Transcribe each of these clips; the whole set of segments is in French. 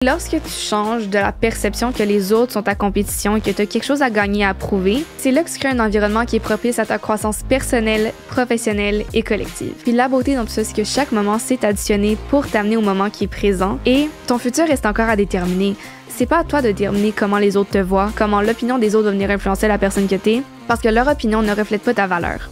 Lorsque tu changes de la perception que les autres sont ta compétition et que tu as quelque chose à gagner, à prouver, c'est là que tu crées un environnement qui est propice à ta croissance personnelle, professionnelle et collective. Puis la beauté dans tout ça, c'est que chaque moment s'est additionné pour t'amener au moment qui est présent et ton futur reste encore à déterminer. C'est pas à toi de déterminer comment les autres te voient, comment l'opinion des autres va venir influencer la personne que t'es, parce que leur opinion ne reflète pas ta valeur.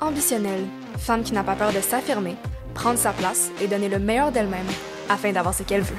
Ambitionnelle, femme qui n'a pas peur de s'affirmer, prendre sa place et donner le meilleur d'elle-même afin d'avoir ce qu'elle veut.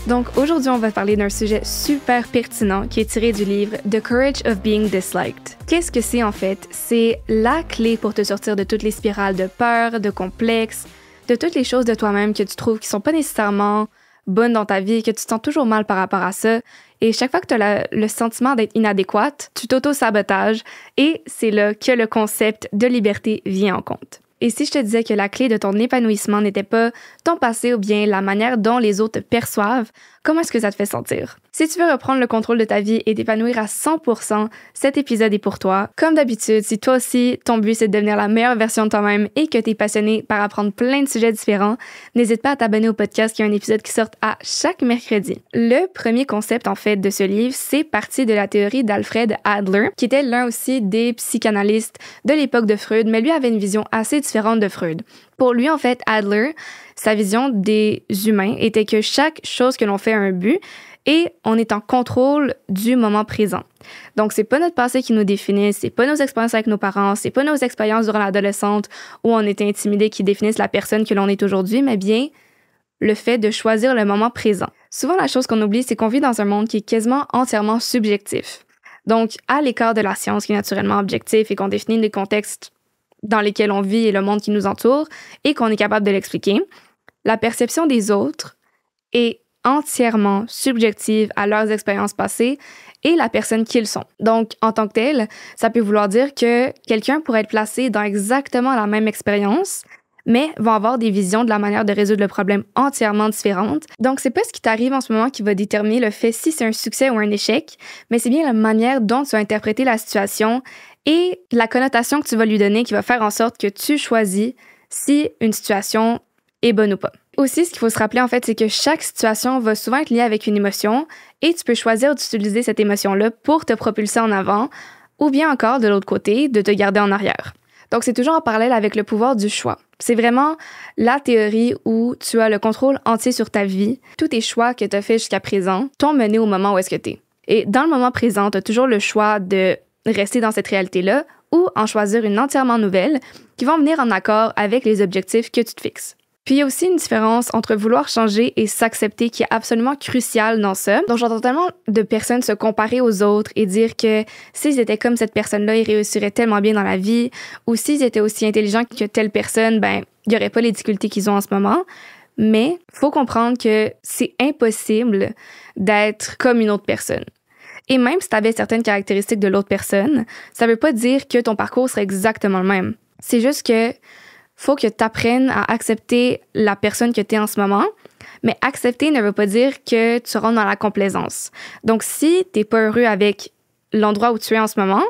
Donc aujourd'hui, on va parler d'un sujet super pertinent qui est tiré du livre The Courage of Being Disliked. Qu'est-ce que c'est en fait? C'est la clé pour te sortir de toutes les spirales de peur, de complexe, de toutes les choses de toi-même que tu trouves qui sont pas nécessairement bonnes dans ta vie, que tu te sens toujours mal par rapport à ça. Et chaque fois que tu as le sentiment d'être inadéquate, tu t'auto-sabotages et c'est là que le concept de liberté vient en compte. Et si je te disais que la clé de ton épanouissement n'était pas ton passé ou bien la manière dont les autres te perçoivent, comment est-ce que ça te fait sentir? Si tu veux reprendre le contrôle de ta vie et t'épanouir à 100%, cet épisode est pour toi. Comme d'habitude, si toi aussi, ton but c'est de devenir la meilleure version de toi-même et que tu es passionné par apprendre plein de sujets différents, n'hésite pas à t'abonner au podcast qui a un épisode qui sort à chaque mercredi. Le premier concept en fait de ce livre, c'est parti de la théorie d'Alfred Adler, qui était l'un aussi des psychanalystes de l'époque de Freud, mais lui avait une vision assez différente de Freud. Pour lui, en fait, Adler, sa vision des humains était que chaque chose que l'on fait a un but et on est en contrôle du moment présent. Donc, c'est pas notre passé qui nous définit, c'est pas nos expériences avec nos parents, c'est pas nos expériences durant l'adolescence où on était intimidé qui définissent la personne que l'on est aujourd'hui, mais bien le fait de choisir le moment présent. Souvent, la chose qu'on oublie, c'est qu'on vit dans un monde qui est quasiment entièrement subjectif. Donc, à l'écart de la science qui est naturellement objectif et qu'on définit les contextes dans lesquels on vit et le monde qui nous entoure et qu'on est capable de l'expliquer, la perception des autres est entièrement subjective à leurs expériences passées et la personne qu'ils sont. Donc, en tant que tel, ça peut vouloir dire que quelqu'un pourrait être placé dans exactement la même expérience, mais va avoir des visions de la manière de résoudre le problème entièrement différentes. Donc, c'est pas ce qui t'arrive en ce moment qui va déterminer le fait si c'est un succès ou un échec, mais c'est bien la manière dont tu vas interpréter la situation et la connotation que tu vas lui donner qui va faire en sorte que tu choisis si une situation est bonne ou pas. Aussi, ce qu'il faut se rappeler, en fait, c'est que chaque situation va souvent être liée avec une émotion et tu peux choisir d'utiliser cette émotion-là pour te propulser en avant ou bien encore, de l'autre côté, de te garder en arrière. Donc, c'est toujours en parallèle avec le pouvoir du choix. C'est vraiment la théorie où tu as le contrôle entier sur ta vie. Tous tes choix que tu as faits jusqu'à présent t'ont mené au moment où est-ce que tu es. Et dans le moment présent, tu as toujours le choix de rester dans cette réalité-là ou en choisir une entièrement nouvelle qui vont venir en accord avec les objectifs que tu te fixes. Puis il y a aussi une différence entre vouloir changer et s'accepter qui est absolument cruciale dans ça. Donc j'entends tellement de personnes se comparer aux autres et dire que s'ils étaient comme cette personne-là, ils réussiraient tellement bien dans la vie, ou s'ils étaient aussi intelligents que telle personne, ben il n'y aurait pas les difficultés qu'ils ont en ce moment. Mais faut comprendre que c'est impossible d'être comme une autre personne. Et même si tu avais certaines caractéristiques de l'autre personne, ça veut pas dire que ton parcours serait exactement le même. C'est juste que faut que tu apprennes à accepter la personne que tu es en ce moment, mais accepter ne veut pas dire que tu rentres dans la complaisance. Donc, si tu n'es pas heureux avec l'endroit où tu es en ce moment,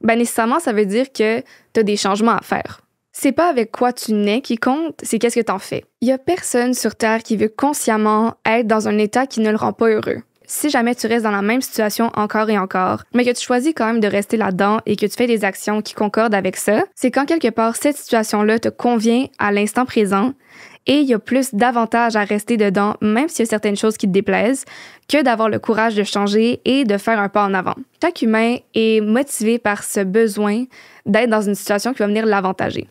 ben nécessairement, ça veut dire que tu as des changements à faire. C'est pas avec quoi tu nais qui compte, c'est qu'est-ce que tu en fais. Il y a personne sur Terre qui veut consciemment être dans un état qui ne le rend pas heureux. Si jamais tu restes dans la même situation encore et encore, mais que tu choisis quand même de rester là-dedans et que tu fais des actions qui concordent avec ça, c'est quand quelque part cette situation-là te convient à l'instant présent et il y a plus d'avantages à rester dedans, même s'il y a certaines choses qui te déplaisent, que d'avoir le courage de changer et de faire un pas en avant. Chaque humain est motivé par ce besoin d'être dans une situation qui va venir l'avantager.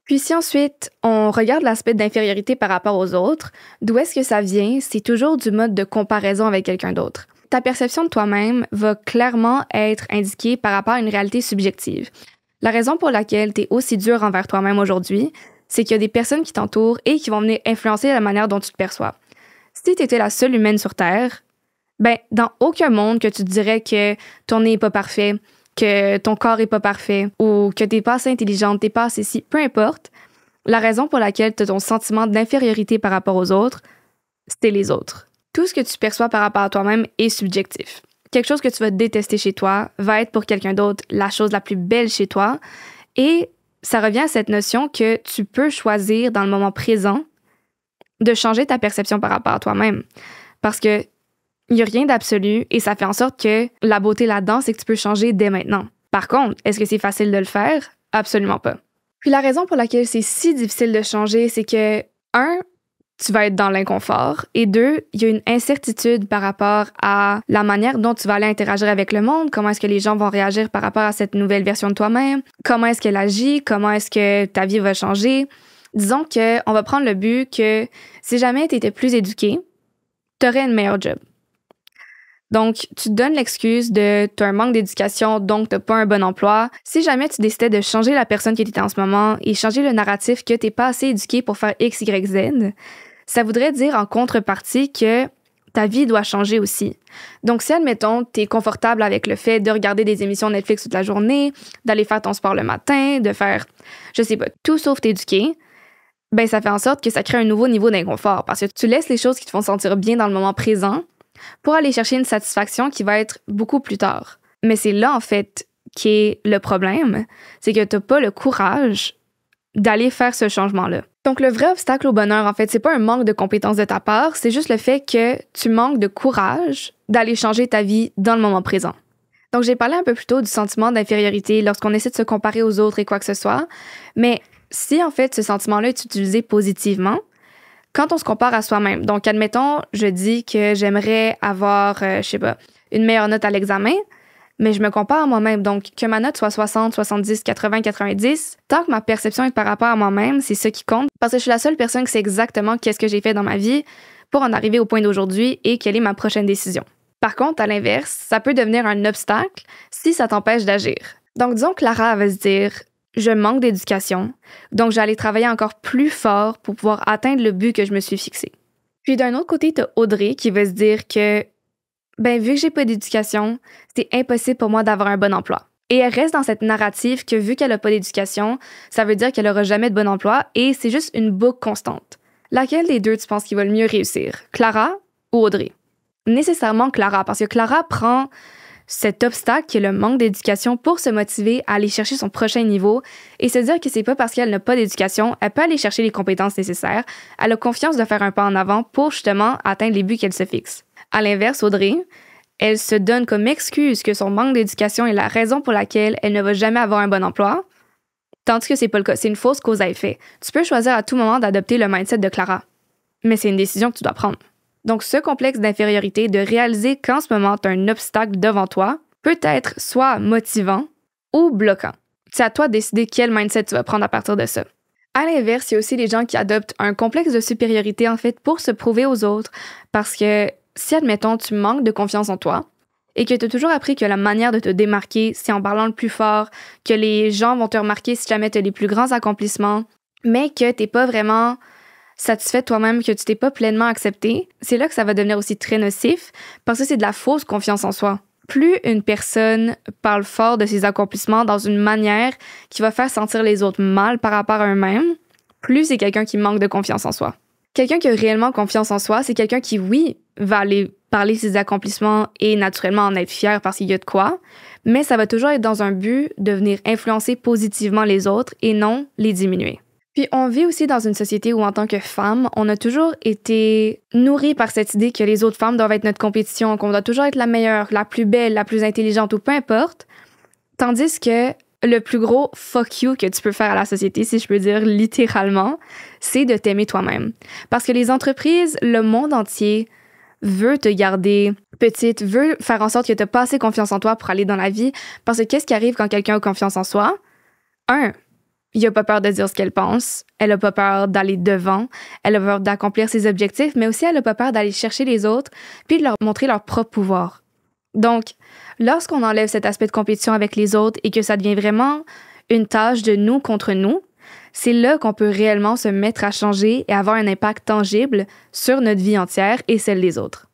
Puis si ensuite, on regarde l'aspect d'infériorité par rapport aux autres, d'où est-ce que ça vient? C'est toujours du mode de comparaison avec quelqu'un d'autre. Ta perception de toi-même va clairement être indiquée par rapport à une réalité subjective. La raison pour laquelle tu es aussi dur envers toi-même aujourd'hui, c'est qu'il y a des personnes qui t'entourent et qui vont venir influencer la manière dont tu te perçois. Si tu étais la seule humaine sur Terre, ben dans aucun monde que tu te dirais que ton nez n'est pas parfait, que ton corps est pas parfait ou que t'es pas assez intelligente, t'es pas assez si, peu importe, la raison pour laquelle t'as ton sentiment d'infériorité par rapport aux autres, c'est les autres. Tout ce que tu perçois par rapport à toi-même est subjectif. quelque chose que tu vas détester chez toi va être pour quelqu'un d'autre la chose la plus belle chez toi. Et ça revient à cette notion que tu peux choisir dans le moment présent de changer ta perception par rapport à toi-même. Parce que il n'y a rien d'absolu et ça fait en sorte que la beauté là-dedans, c'est que tu peux changer dès maintenant. Par contre, est-ce que c'est facile de le faire? Absolument pas. Puis la raison pour laquelle c'est si difficile de changer, c'est que, un, tu vas être dans l'inconfort. Et deux, il y a une incertitude par rapport à la manière dont tu vas aller interagir avec le monde, comment est-ce que les gens vont réagir par rapport à cette nouvelle version de toi-même, comment est-ce qu'elle agit, comment est-ce que ta vie va changer. Disons qu'on va prendre le but que si jamais tu étais plus éduqué, tu aurais une meilleure job. Donc, tu te donnes l'excuse de tu as un manque d'éducation, donc tu n'as pas un bon emploi. Si jamais tu décidais de changer la personne que tu étais en ce moment et changer le narratif que tu n'es pas assez éduqué pour faire X, Y, Z, ça voudrait dire en contrepartie que ta vie doit changer aussi. Donc, si, admettons, tu es confortable avec le fait de regarder des émissions Netflix toute la journée, d'aller faire ton sport le matin, de faire, je sais pas, tout sauf t'éduquer, ben ça fait en sorte que ça crée un nouveau niveau d'inconfort parce que tu laisses les choses qui te font sentir bien dans le moment présent pour aller chercher une satisfaction qui va être beaucoup plus tard. Mais c'est là, en fait, qui est le problème, c'est que tu n'as pas le courage d'aller faire ce changement-là. Donc, le vrai obstacle au bonheur, en fait, c'est pas un manque de compétences de ta part, c'est juste le fait que tu manques de courage d'aller changer ta vie dans le moment présent. Donc, j'ai parlé un peu plus tôt du sentiment d'infériorité lorsqu'on essaie de se comparer aux autres et quoi que ce soit, mais si, en fait, ce sentiment-là est utilisé positivement, quand on se compare à soi-même, donc admettons, je dis que j'aimerais avoir, je sais pas, une meilleure note à l'examen, mais je me compare à moi-même, donc que ma note soit 60, 70, 80, 90, tant que ma perception est par rapport à moi-même, c'est ça qui compte, parce que je suis la seule personne qui sait exactement qu'est-ce que j'ai fait dans ma vie pour en arriver au point d'aujourd'hui et quelle est ma prochaine décision. Par contre, à l'inverse, ça peut devenir un obstacle si ça t'empêche d'agir. Donc disons que Clara va se dire je manque d'éducation, donc j'allais travailler encore plus fort pour pouvoir atteindre le but que je me suis fixé. Puis d'un autre côté, t'as Audrey qui va se dire que, vu que j'ai pas d'éducation, c'est impossible pour moi d'avoir un bon emploi. Et elle reste dans cette narrative que vu qu'elle a pas d'éducation, ça veut dire qu'elle aura jamais de bon emploi et c'est juste une boucle constante. Laquelle des deux tu penses qui va le mieux réussir, Clara ou Audrey? Nécessairement Clara, parce que Clara prend cet obstacle qui est le manque d'éducation pour se motiver à aller chercher son prochain niveau et se dire que c'est pas parce qu'elle n'a pas d'éducation, elle peut aller chercher les compétences nécessaires, elle a confiance de faire un pas en avant pour justement atteindre les buts qu'elle se fixe. À l'inverse, Audrey, elle se donne comme excuse que son manque d'éducation est la raison pour laquelle elle ne va jamais avoir un bon emploi, tandis que c'est pas le cas, c'est une fausse cause à effet. Tu peux choisir à tout moment d'adopter le mindset de Clara, mais c'est une décision que tu dois prendre. Donc, ce complexe d'infériorité, de réaliser qu'en ce moment, tu as un obstacle devant toi, peut être soit motivant ou bloquant. C'est à toi de décider quel mindset tu vas prendre à partir de ça. À l'inverse, il y a aussi les gens qui adoptent un complexe de supériorité, en fait, pour se prouver aux autres. Parce que si, admettons, tu manques de confiance en toi et que tu as toujours appris que la manière de te démarquer, c'est en parlant le plus fort, que les gens vont te remarquer si jamais tu as les plus grands accomplissements, mais que tu n'es pas vraiment satisfait de toi-même, que tu t'es pas pleinement accepté, c'est là que ça va devenir aussi très nocif parce que c'est de la fausse confiance en soi. Plus une personne parle fort de ses accomplissements dans une manière qui va faire sentir les autres mal par rapport à eux-mêmes, plus c'est quelqu'un qui manque de confiance en soi. Quelqu'un qui a réellement confiance en soi, c'est quelqu'un qui, oui, va aller parler de ses accomplissements et naturellement en être fier parce qu'il y a de quoi, mais ça va toujours être dans un but de venir influencer positivement les autres et non les diminuer. Puis on vit aussi dans une société où en tant que femme, on a toujours été nourris par cette idée que les autres femmes doivent être notre compétition, qu'on doit toujours être la meilleure, la plus belle, la plus intelligente ou peu importe. Tandis que le plus gros fuck you que tu peux faire à la société, si je peux dire littéralement, c'est de t'aimer toi-même. Parce que les entreprises, le monde entier veut te garder petite, veut faire en sorte que tu n'as pas assez confiance en toi pour aller dans la vie. Parce que qu'est-ce qui arrive quand quelqu'un a confiance en soi? Il n'a pas peur de dire ce qu'elle pense, elle n'a pas peur d'aller devant, elle a peur d'accomplir ses objectifs, mais aussi elle n'a pas peur d'aller chercher les autres puis de leur montrer leur propre pouvoir. Donc, lorsqu'on enlève cet aspect de compétition avec les autres et que ça devient vraiment une tâche de nous contre nous, c'est là qu'on peut réellement se mettre à changer et avoir un impact tangible sur notre vie entière et celle des autres.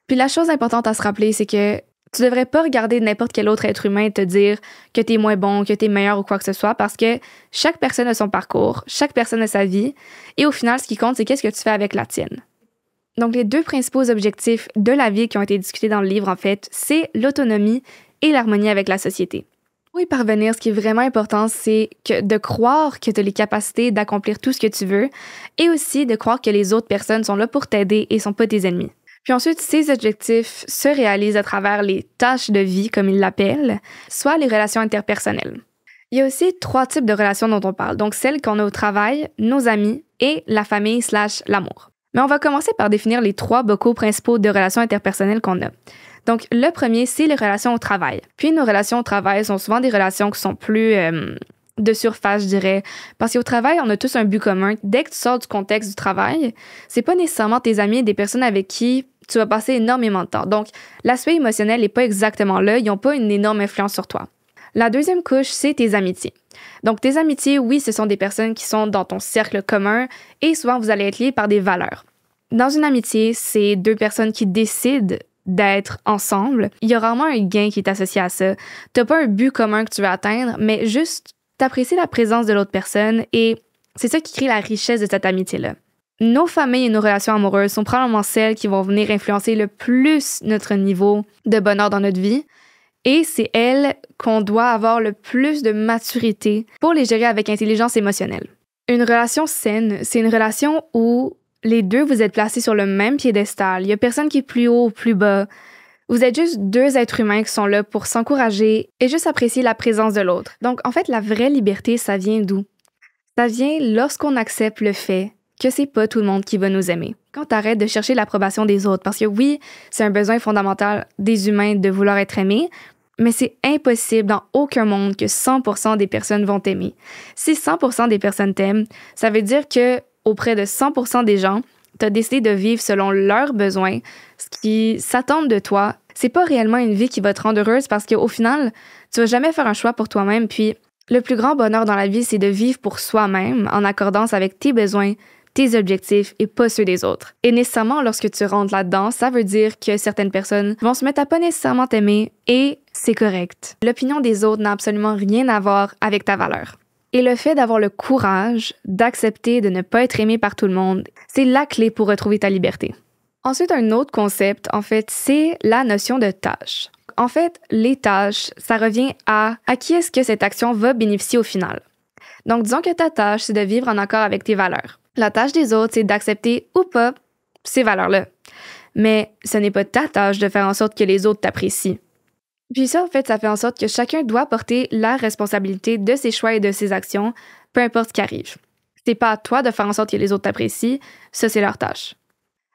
Puis la chose importante à se rappeler, c'est que tu devrais pas regarder n'importe quel autre être humain et te dire que t'es moins bon, que t'es meilleur ou quoi que ce soit parce que chaque personne a son parcours, chaque personne a sa vie et au final, ce qui compte, c'est qu'est-ce que tu fais avec la tienne. Donc, les deux principaux objectifs de la vie qui ont été discutés dans le livre, en fait, c'est l'autonomie et l'harmonie avec la société. Pour y parvenir, ce qui est vraiment important, c'est de croire que tu as les capacités d'accomplir tout ce que tu veux et aussi de croire que les autres personnes sont là pour t'aider et sont pas tes ennemis. Puis ensuite, ces objectifs se réalisent à travers les tâches de vie, comme ils l'appellent, soit les relations interpersonnelles. Il y a aussi 3 types de relations dont on parle, donc celles qu'on a au travail, nos amis et la famille / l'amour. Mais on va commencer par définir les 3 bocaux principaux de relations interpersonnelles qu'on a. Donc, le premier, c'est les relations au travail. Puis, nos relations au travail sont souvent des relations qui sont plus de surface, je dirais. Parce qu'au travail, on a tous un but commun. Dès que tu sors du contexte du travail, c'est pas nécessairement tes amis et des personnes avec qui tu vas passer énormément de temps. Donc, l'aspect émotionnel n'est pas exactement là. Ils n'ont pas une énorme influence sur toi. La deuxième couche, c'est tes amitiés. Donc, tes amitiés, oui, ce sont des personnes qui sont dans ton cercle commun et souvent, vous allez être liés par des valeurs. Dans une amitié, c'est 2 personnes qui décident d'être ensemble. Il y a rarement un gain qui est associé à ça. T'as pas un but commun que tu veux atteindre, mais juste t'apprécies la présence de l'autre personne et c'est ça qui crée la richesse de cette amitié-là. Nos familles et nos relations amoureuses sont probablement celles qui vont venir influencer le plus notre niveau de bonheur dans notre vie et c'est elles qu'on doit avoir le plus de maturité pour les gérer avec intelligence émotionnelle. Une relation saine, c'est une relation où les deux, vous êtes placés sur le même piédestal. Il n'y a personne qui est plus haut ou plus bas. Vous êtes juste 2 êtres humains qui sont là pour s'encourager et juste apprécier la présence de l'autre. Donc, en fait, la vraie liberté, ça vient d'où? Ça vient lorsqu'on accepte le fait que c'est pas tout le monde qui va nous aimer. Quand t'arrêtes de chercher l'approbation des autres, parce que oui, c'est un besoin fondamental des humains de vouloir être aimés, mais c'est impossible dans aucun monde que 100% des personnes vont t'aimer. Si 100% des personnes t'aiment, ça veut dire que auprès de 100% des gens, tu as décidé de vivre selon leurs besoins, ce qui s'attendent de toi. C'est pas réellement une vie qui va te rendre heureuse parce qu'au final, tu vas jamais faire un choix pour toi-même. Puis, le plus grand bonheur dans la vie, c'est de vivre pour soi-même en accordance avec tes besoins, tes objectifs et pas ceux des autres. Et nécessairement, lorsque tu rentres là-dedans, ça veut dire que certaines personnes vont se mettre à pas nécessairement t'aimer et c'est correct. L'opinion des autres n'a absolument rien à voir avec ta valeur. Et le fait d'avoir le courage d'accepter de ne pas être aimé par tout le monde, c'est la clé pour retrouver ta liberté. Ensuite, un autre concept, en fait, c'est la notion de tâche. En fait, les tâches, ça revient à qui est-ce que cette action va bénéficier au final. Donc, disons que ta tâche, c'est de vivre en accord avec tes valeurs. La tâche des autres, c'est d'accepter ou pas ces valeurs-là. Mais ce n'est pas ta tâche de faire en sorte que les autres t'apprécient. Puis ça, en fait, ça fait en sorte que chacun doit porter la responsabilité de ses choix et de ses actions, peu importe ce qui arrive. C'est pas à toi de faire en sorte que les autres t'apprécient, ça c'est leur tâche.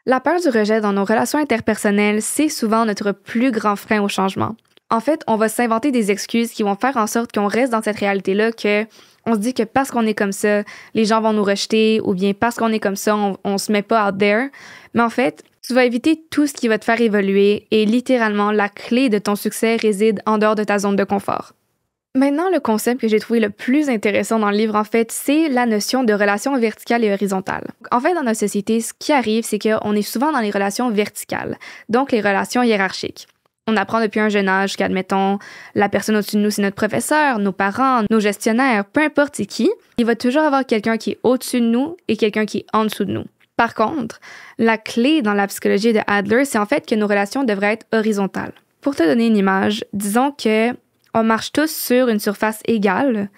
La peur du rejet dans nos relations interpersonnelles, c'est souvent notre plus grand frein au changement. En fait, on va s'inventer des excuses qui vont faire en sorte qu'on reste dans cette réalité-là, que on se dit que parce qu'on est comme ça, les gens vont nous rejeter, ou bien parce qu'on est comme ça, on se met pas out there. Mais en fait, tu vas éviter tout ce qui va te faire évoluer et littéralement, la clé de ton succès réside en dehors de ta zone de confort. Maintenant, le concept que j'ai trouvé le plus intéressant dans le livre, en fait, c'est la notion de relation verticale et horizontale. En fait, dans notre société, ce qui arrive, c'est qu'on est souvent dans les relations verticales, donc les relations hiérarchiques. On apprend depuis un jeune âge qu'admettons, la personne au-dessus de nous, c'est notre professeur, nos parents, nos gestionnaires, peu importe c'est qui, il va toujours avoir quelqu'un qui est au-dessus de nous et quelqu'un qui est en dessous de nous. Par contre, la clé dans la psychologie de Adler, c'est en fait que nos relations devraient être horizontales. Pour te donner une image, disons que on marche tous sur une surface égale,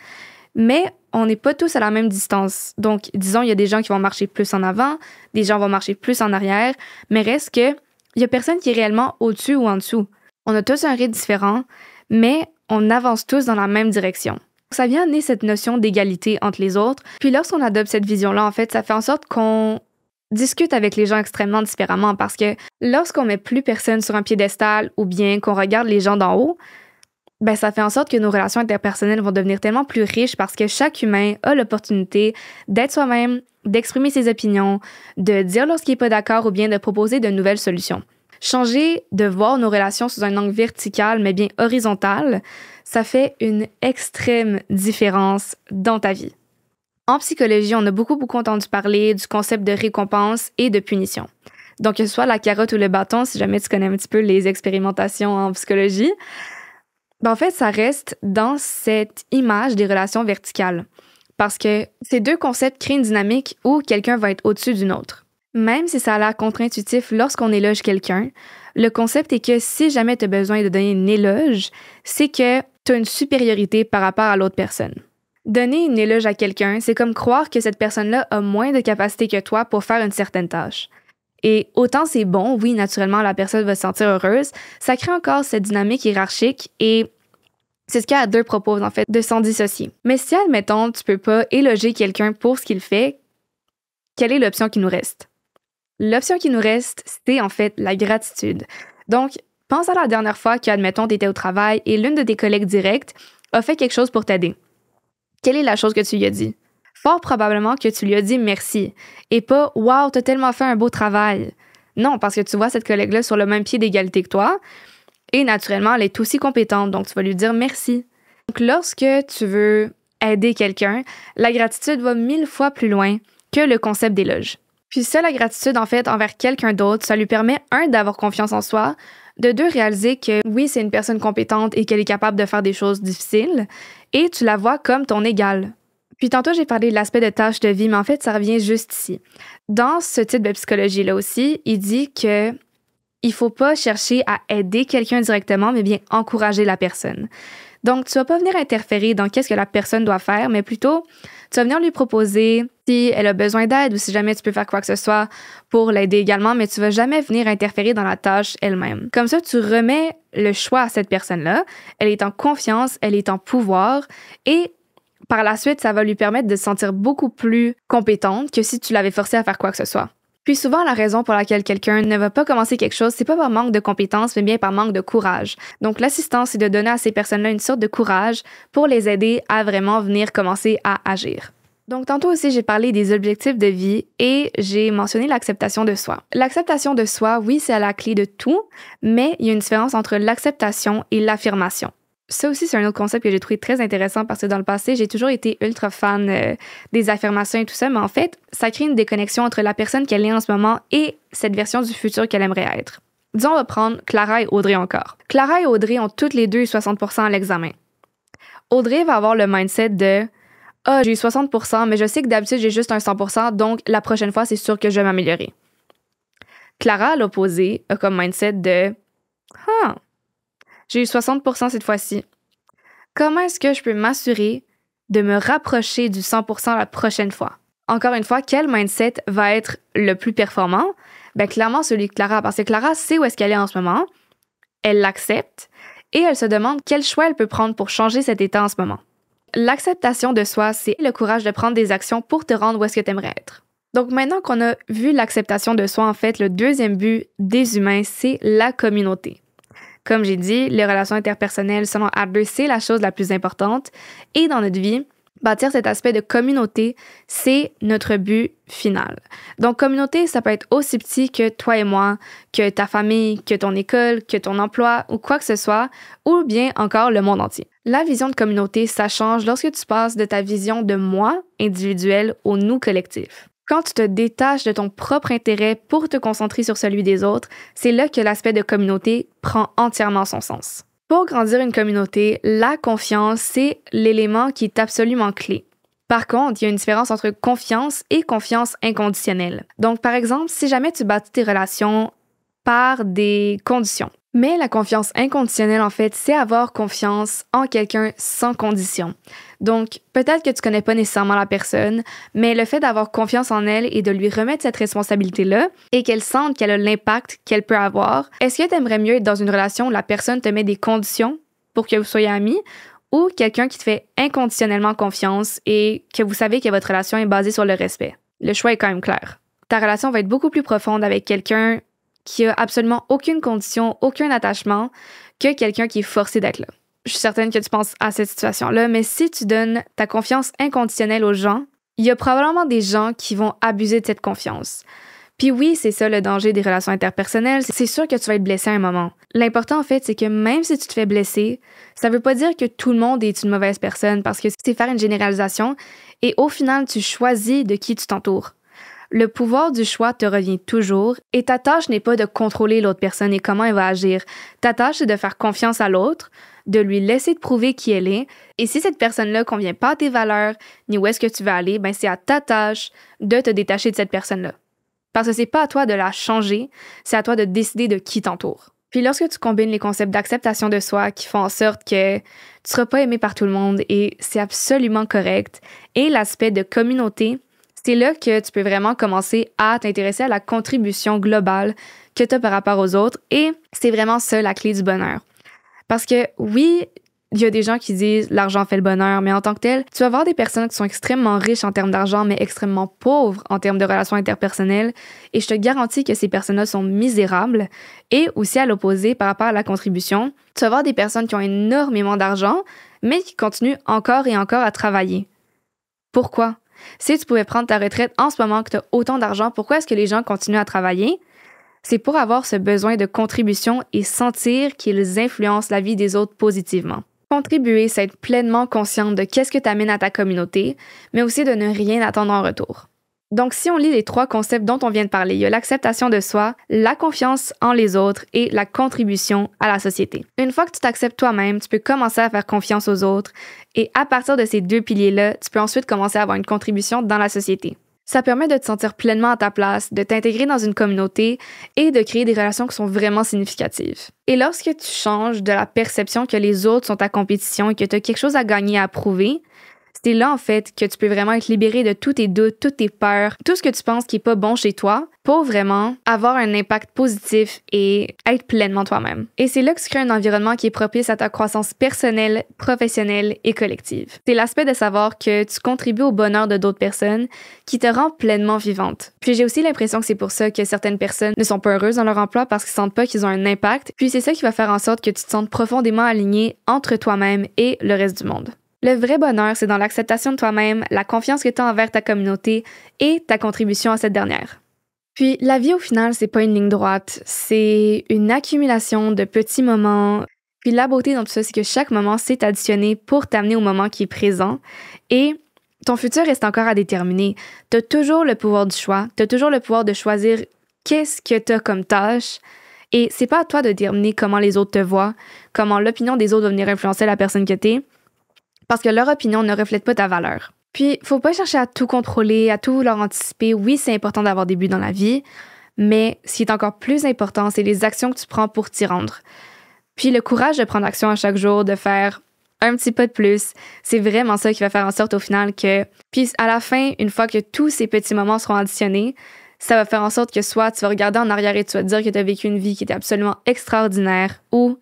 mais on n'est pas tous à la même distance. Donc, disons, il y a des gens qui vont marcher plus en avant, des gens vont marcher plus en arrière, mais reste que il y a personne qui est réellement au-dessus ou en dessous. On a tous un rythme différent, mais on avance tous dans la même direction. Ça vient amener cette notion d'égalité entre les autres. Puis lorsqu'on adopte cette vision-là, en fait, ça fait en sorte qu'on discute avec les gens extrêmement différemment parce que lorsqu'on met plus personne sur un piédestal ou bien qu'on regarde les gens d'en haut, ben ça fait en sorte que nos relations interpersonnelles vont devenir tellement plus riches parce que chaque humain a l'opportunité d'être soi-même, d'exprimer ses opinions, de dire lorsqu'il n'est pas d'accord ou bien de proposer de nouvelles solutions. Changer de voir nos relations sous un angle vertical mais bien horizontal, ça fait une extrême différence dans ta vie. En psychologie, on a beaucoup entendu parler du concept de récompense et de punition. Donc, que ce soit la carotte ou le bâton, si jamais tu connais un petit peu les expérimentations en psychologie, ben en fait, ça reste dans cette image des relations verticales. Parce que ces deux concepts créent une dynamique où quelqu'un va être au-dessus d'une autre. Même si ça a l'air contre-intuitif lorsqu'on éloge quelqu'un, le concept est que si jamais tu as besoin de donner une éloge, c'est que tu as une supériorité par rapport à l'autre personne. Donner une éloge à quelqu'un, c'est comme croire que cette personne-là a moins de capacité que toi pour faire une certaine tâche. Et autant c'est bon, oui, naturellement, la personne va se sentir heureuse, ça crée encore cette dynamique hiérarchique et c'est ce qu'Adler propose, en fait, de s'en dissocier. Mais si, admettons, tu peux pas éloger quelqu'un pour ce qu'il fait, quelle est l'option qui nous reste? L'option qui nous reste, c'est en fait la gratitude. Donc, pense à la dernière fois qu'admettons, tu étais au travail et l'une de tes collègues directes a fait quelque chose pour t'aider. Quelle est la chose que tu lui as dit? Fort probablement que tu lui as dit merci et pas « Wow, t'as tellement fait un beau travail ». Non, parce que tu vois cette collègue-là sur le même pied d'égalité que toi et naturellement, elle est aussi compétente, donc tu vas lui dire merci. Donc, lorsque tu veux aider quelqu'un, la gratitude va 1000 fois plus loin que le concept d'éloge. Puis ça, la gratitude, en fait, envers quelqu'un d'autre, ça lui permet, un, d'avoir confiance en soi, de deux, réaliser que oui, c'est une personne compétente et qu'elle est capable de faire des choses difficiles, et tu la vois comme ton égale. Puis tantôt, j'ai parlé de l'aspect de tâche de vie, mais en fait, ça revient juste ici. Dans ce type de psychologie-là aussi, il dit que il faut pas chercher à aider quelqu'un directement, mais bien encourager la personne. Donc, tu vas pas venir interférer dans qu'est-ce que la personne doit faire, mais plutôt, tu vas venir lui proposer si elle a besoin d'aide ou si jamais tu peux faire quoi que ce soit pour l'aider également, mais tu vas jamais venir interférer dans la tâche elle-même. Comme ça, tu remets le choix à cette personne-là. Elle est en confiance, elle est en pouvoir et par la suite, ça va lui permettre de se sentir beaucoup plus compétente que si tu l'avais forcée à faire quoi que ce soit. Puis souvent, la raison pour laquelle quelqu'un ne va pas commencer quelque chose, c'est pas par manque de compétences, mais bien par manque de courage. Donc, l'assistance, c'est de donner à ces personnes-là une sorte de courage pour les aider à vraiment venir commencer à agir. Donc, tantôt aussi, j'ai parlé des objectifs de vie et j'ai mentionné l'acceptation de soi. L'acceptation de soi, oui, c'est à la clé de tout, mais il y a une différence entre l'acceptation et l'affirmation. Ça aussi, c'est un autre concept que j'ai trouvé très intéressant parce que dans le passé, j'ai toujours été ultra fan des affirmations et tout ça, mais en fait, ça crée une déconnexion entre la personne qu'elle est en ce moment et cette version du futur qu'elle aimerait être. Disons, on va prendre Clara et Audrey encore. Clara et Audrey ont toutes les deux eu 60% à l'examen. Audrey va avoir le mindset de « Ah, j'ai eu 60%, mais je sais que d'habitude, j'ai juste un 100%, donc la prochaine fois, c'est sûr que je vais m'améliorer. » Clara, à l'opposé, a comme mindset de « Ah, j'ai eu 60% cette fois-ci. Comment est-ce que je peux m'assurer de me rapprocher du 100% la prochaine fois? » Encore une fois, quel mindset va être le plus performant? Ben clairement celui de Clara, parce que Clara sait où est-ce qu'elle est en ce moment, elle l'accepte et elle se demande quel choix elle peut prendre pour changer cet état en ce moment. L'acceptation de soi, c'est le courage de prendre des actions pour te rendre où est-ce que tu aimerais être. Donc maintenant qu'on a vu l'acceptation de soi, en fait, le deuxième but des humains, c'est la communauté. Comme j'ai dit, les relations interpersonnelles, selon Adler, c'est la chose la plus importante. Et dans notre vie, bâtir cet aspect de communauté, c'est notre but final. Donc, communauté, ça peut être aussi petit que toi et moi, que ta famille, que ton école, que ton emploi ou quoi que ce soit, ou bien encore le monde entier. La vision de communauté, ça change lorsque tu passes de ta vision de moi individuel au nous collectif. Quand tu te détaches de ton propre intérêt pour te concentrer sur celui des autres, c'est là que l'aspect de communauté prend entièrement son sens. Pour grandir une communauté, la confiance, c'est l'élément qui est absolument clé. Par contre, il y a une différence entre confiance et confiance inconditionnelle. Donc, par exemple, si jamais tu bâtis tes relations par des conditions. Mais la confiance inconditionnelle, en fait, c'est avoir confiance en quelqu'un sans condition. Donc, peut-être que tu connais pas nécessairement la personne, mais le fait d'avoir confiance en elle et de lui remettre cette responsabilité-là et qu'elle sente qu'elle a l'impact qu'elle peut avoir, est-ce que tu aimerais mieux être dans une relation où la personne te met des conditions pour que vous soyez amis ou quelqu'un qui te fait inconditionnellement confiance et que vous savez que votre relation est basée sur le respect? Le choix est quand même clair. Ta relation va être beaucoup plus profonde avec quelqu'un qui a absolument aucune condition, aucun attachement, que quelqu'un qui est forcé d'être là. Je suis certaine que tu penses à cette situation-là, mais si tu donnes ta confiance inconditionnelle aux gens, il y a probablement des gens qui vont abuser de cette confiance. Puis oui, c'est ça le danger des relations interpersonnelles, c'est sûr que tu vas être blessé à un moment. L'important en fait, c'est que même si tu te fais blesser, ça veut pas dire que tout le monde est une mauvaise personne parce que c'est faire une généralisation et au final, tu choisis de qui tu t'entoures. Le pouvoir du choix te revient toujours et ta tâche n'est pas de contrôler l'autre personne et comment elle va agir. Ta tâche, c'est de faire confiance à l'autre, de lui laisser te prouver qui elle est. Et si cette personne-là ne convient pas à tes valeurs ni où est-ce que tu veux aller, ben c'est à ta tâche de te détacher de cette personne-là. Parce que c'est pas à toi de la changer, c'est à toi de décider de qui t'entoure. Puis lorsque tu combines les concepts d'acceptation de soi qui font en sorte que tu seras pas aimé par tout le monde et c'est absolument correct, et l'aspect de communauté, c'est là que tu peux vraiment commencer à t'intéresser à la contribution globale que tu as par rapport aux autres et c'est vraiment ça la clé du bonheur. Parce que oui, il y a des gens qui disent l'argent fait le bonheur, mais en tant que tel, tu vas voir des personnes qui sont extrêmement riches en termes d'argent, mais extrêmement pauvres en termes de relations interpersonnelles. Et je te garantis que ces personnes-là sont misérables. Et aussi à l'opposé, par rapport à la contribution, tu vas voir des personnes qui ont énormément d'argent, mais qui continuent encore et encore à travailler. Pourquoi? Si tu pouvais prendre ta retraite en ce moment que tu as autant d'argent, pourquoi est-ce que les gens continuent à travailler? C'est pour avoir ce besoin de contribution et sentir qu'ils influencent la vie des autres positivement. Contribuer, c'est être pleinement consciente de qu'est-ce que tu amènes à ta communauté, mais aussi de ne rien attendre en retour. Donc, si on lit les 3 concepts dont on vient de parler, il y a l'acceptation de soi, la confiance en les autres et la contribution à la société. Une fois que tu t'acceptes toi-même, tu peux commencer à faire confiance aux autres et à partir de ces 2 piliers-là, tu peux ensuite commencer à avoir une contribution dans la société. Ça permet de te sentir pleinement à ta place, de t'intégrer dans une communauté et de créer des relations qui sont vraiment significatives. Et lorsque tu changes de la perception que les autres sont ta compétition et que tu as quelque chose à gagner, à prouver, c'est là, en fait, que tu peux vraiment être libéré de tous tes doutes, toutes tes peurs, tout ce que tu penses qui est pas bon chez toi pour vraiment avoir un impact positif et être pleinement toi-même. Et c'est là que tu crées un environnement qui est propice à ta croissance personnelle, professionnelle et collective. C'est l'aspect de savoir que tu contribues au bonheur de d'autres personnes qui te rend pleinement vivante. Puis j'ai aussi l'impression que c'est pour ça que certaines personnes ne sont pas heureuses dans leur emploi parce qu'ils sentent pas qu'ils ont un impact. Puis c'est ça qui va faire en sorte que tu te sentes profondément aligné entre toi-même et le reste du monde. Le vrai bonheur, c'est dans l'acceptation de toi-même, la confiance que tu as envers ta communauté et ta contribution à cette dernière. Puis la vie, au final, c'est pas une ligne droite, c'est une accumulation de petits moments. Puis la beauté dans tout ça, c'est que chaque moment s'est additionné pour t'amener au moment qui est présent et ton futur reste encore à déterminer. Tu as toujours le pouvoir du choix, tu as toujours le pouvoir de choisir qu'est-ce que tu as comme tâche et c'est pas à toi de déterminer comment les autres te voient, comment l'opinion des autres va venir influencer la personne que tu es. Parce que leur opinion ne reflète pas ta valeur. Puis, faut pas chercher à tout contrôler, à tout vouloir anticiper. Oui, c'est important d'avoir des buts dans la vie, mais ce qui est encore plus important, c'est les actions que tu prends pour t'y rendre. Puis, le courage de prendre action à chaque jour, de faire un petit pas de plus, c'est vraiment ça qui va faire en sorte au final que... Puis, à la fin, une fois que tous ces petits moments seront additionnés, ça va faire en sorte que soit tu vas regarder en arrière et tu vas te dire que tu as vécu une vie qui était absolument extraordinaire ou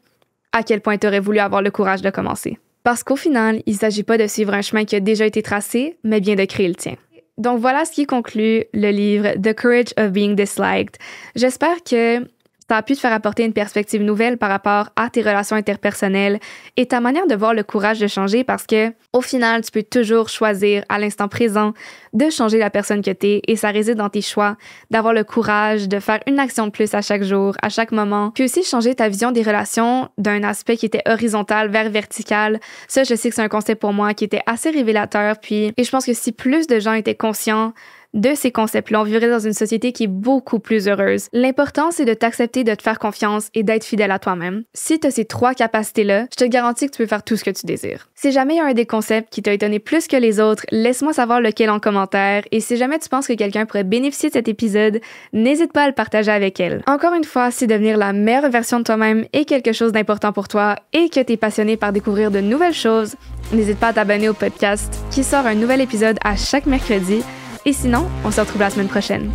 à quel point tu aurais voulu avoir le courage de commencer. Parce qu'au final, il ne s'agit pas de suivre un chemin qui a déjà été tracé, mais bien de créer le tien. Donc voilà ce qui conclut le livre The Courage of Being Disliked. J'espère que ça a pu te faire apporter une perspective nouvelle par rapport à tes relations interpersonnelles et ta manière de voir le courage de changer parce que, au final, tu peux toujours choisir à l'instant présent de changer la personne que t'es et ça réside dans tes choix, d'avoir le courage de faire une action de plus à chaque jour, à chaque moment, puis aussi changer ta vision des relations d'un aspect qui était horizontal vers vertical. Ça, je sais que c'est un concept pour moi qui était assez révélateur et je pense que si plus de gens étaient conscients de ces concepts-là, on vivrait dans une société qui est beaucoup plus heureuse. L'important, c'est de t'accepter, de te faire confiance et d'être fidèle à toi-même. Si tu as ces 3 capacités-là, je te garantis que tu peux faire tout ce que tu désires. Si jamais il y a un des concepts qui t'a étonné plus que les autres, laisse-moi savoir lequel en commentaire. Et si jamais tu penses que quelqu'un pourrait bénéficier de cet épisode, n'hésite pas à le partager avec elle. Encore une fois, si devenir la meilleure version de toi-même est quelque chose d'important pour toi et que tu es passionné par découvrir de nouvelles choses, n'hésite pas à t'abonner au podcast qui sort un nouvel épisode à chaque mercredi. Et sinon, on se retrouve la semaine prochaine.